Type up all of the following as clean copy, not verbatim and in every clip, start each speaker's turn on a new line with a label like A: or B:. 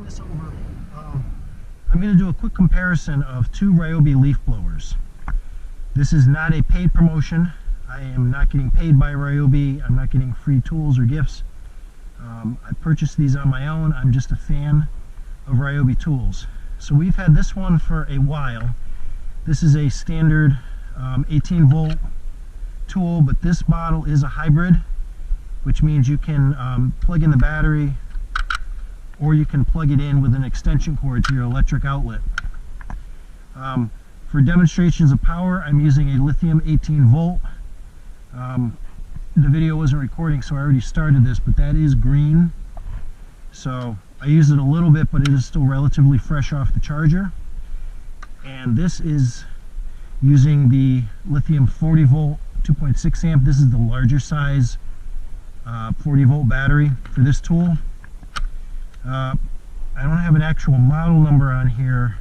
A: looking this over, I'm going to do a quick comparison of two Ryobi leaf blowers. This is not a paid promotion. I am not getting paid by Ryobi. I'm not getting free tools or gifts. I purchased these on my own. I'm just a fan of Ryobi tools. So we've had this one for a while. This is a standard 18 volt tool, but this model is a hybrid, which means you can plug in the battery or you can plug it in with an extension cord to your electric outlet. For demonstrations of power, I'm using a lithium 18 volt. The video wasn't recording, so I already started this, but that is green. So I used it a little bit, but it is still relatively fresh off the charger. And this is using the lithium 40 volt 2.6 amp. This is the larger size 40 volt battery for this tool. I don't have an actual model number on here,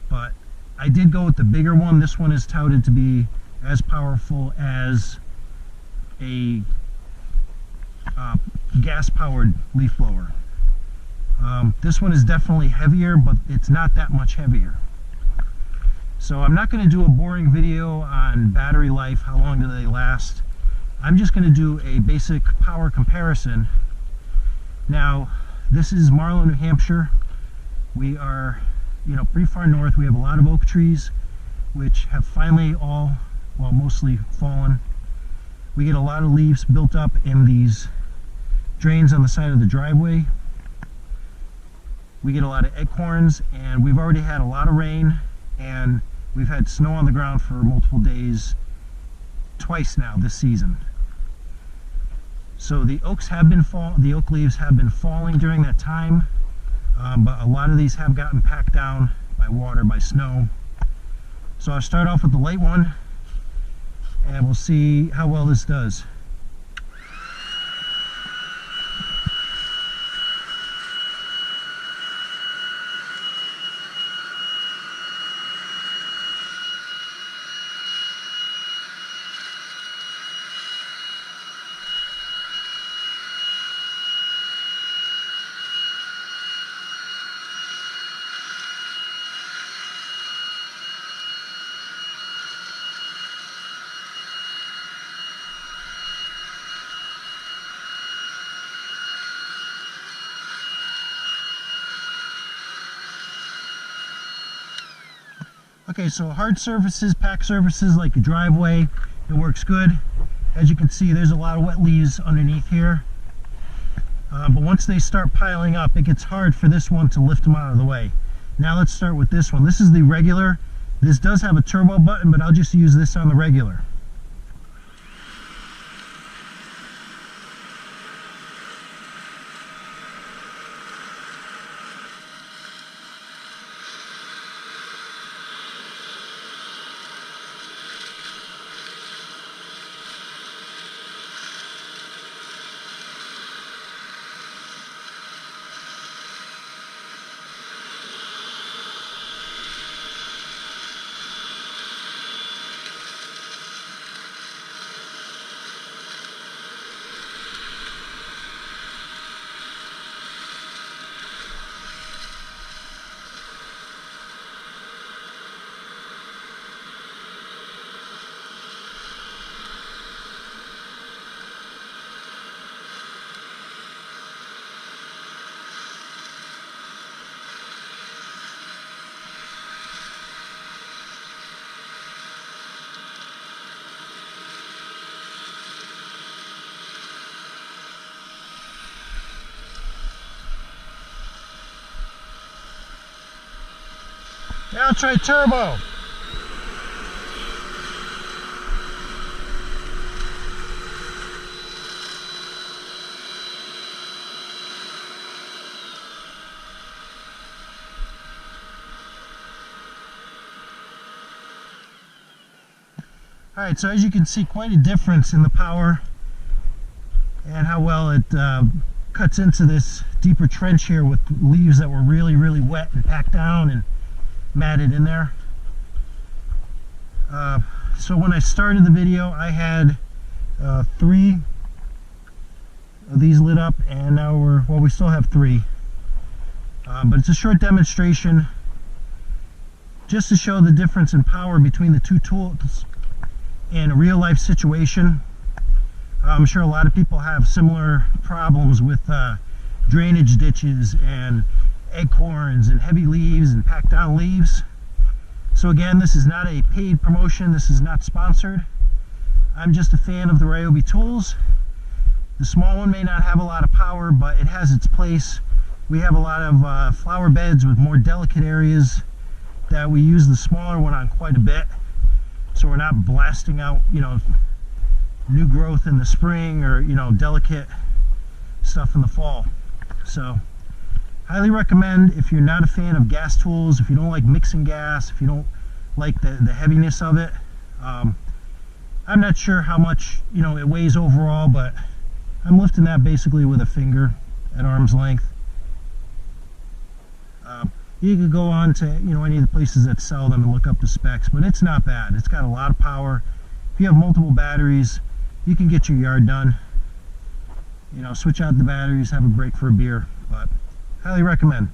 A: but I did go with the bigger one. This one is touted to be as powerful as a gas-powered leaf blower. This one is definitely heavier, but it's not that much heavier. So I'm not going to do a boring video on battery life, how long do they last. I'm just going to do a basic power comparison. Now, this is Marlow, New Hampshire. We are, pretty far north. We have a lot of oak trees, which have finally all, well, mostly fallen. We get a lot of leaves built up in these drains on the side of the driveway. We get a lot of acorns, and we've already had a lot of rain, and we've had snow on the ground for multiple days, twice now this season. So the oak leaves have been falling during that time, but a lot of these have gotten packed down by water, by snow. So I'll start off with the light one, and we'll see how well this does. Okay, so hard surfaces, packed surfaces like a driveway, it works good. As you can see, there's a lot of wet leaves underneath here. But once they start piling up, it gets hard for this one to lift them out of the way. Now let's start with this one. This is the regular. This does have a turbo button, but I'll just use this on the regular. Now try turbo. Alright, so as you can see, quite a difference in the power and how well it cuts into this deeper trench here with leaves that were really, really wet and packed down and matted in there. So when I started the video, I had 3 of these lit up, and now we still have 3. But it's a short demonstration just to show the difference in power between the two tools in a real life situation. I'm sure a lot of people have similar problems with drainage ditches and acorns and heavy leaves and packed down leaves. So again, this is not a paid promotion, this is not sponsored. I'm just a fan of the Ryobi tools. The small one may not have a lot of power, but it has its place. We have a lot of flower beds with more delicate areas that we use the smaller one on quite a bit. So we're not blasting out, you know, new growth in the spring or, you know, delicate stuff in the fall. So highly recommend if you're not a fan of gas tools, if you don't like mixing gas, if you don't like the heaviness of it. I'm not sure how much, you know, it weighs overall, but I'm lifting that basically with a finger at arm's length. You could go on to, you know, any of the places that sell them and look up the specs, but it's not bad. It's got a lot of power. If you have multiple batteries, you can get your yard done. You know, switch out the batteries, have a break for a beer, but highly recommend.